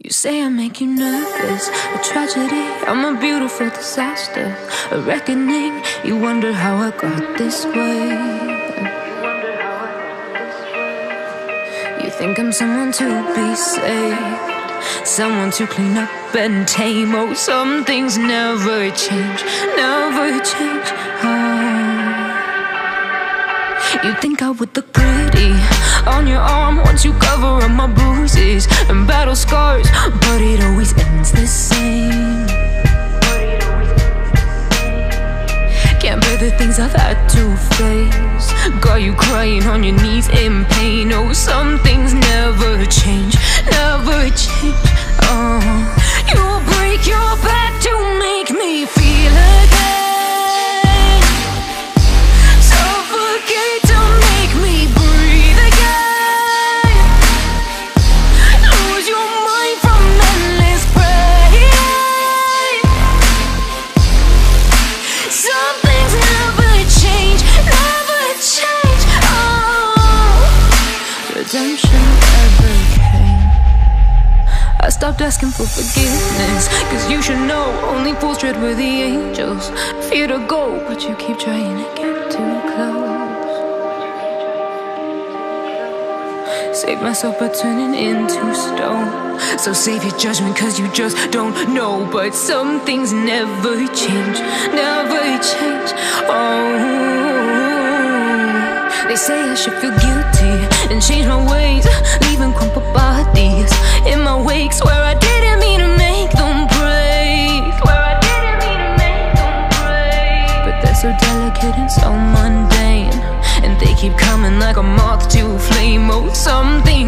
You say I make you nervous, a tragedy, I'm a beautiful disaster, a reckoning. You wonder how I got this way. You think I'm someone to be saved, someone to clean up and tame. Oh, some things never change, never change. You think I would look pretty on your arm once you cover up my bruises and battle scars, but it always ends the same. Can't bear the things I've had to face, got you crying on your knees in pain. Oh, some things never change, never change. You'll break your back to make me feel again. Redemption ever came. I stopped asking for forgiveness, cause you should know only fools tread where the angels fear to go, but you keep trying to get too close. Save myself by turning into stone, so save your judgment cause you just don't know. But some things never change, never change. They say I should feel guilty and change my ways, leaving crumpled bodies in my wake. Swear I didn't mean to make them break, swear I didn't mean to make them break. But they're so delicate and so mundane, and they keep coming like a moth to a flame. Oh, something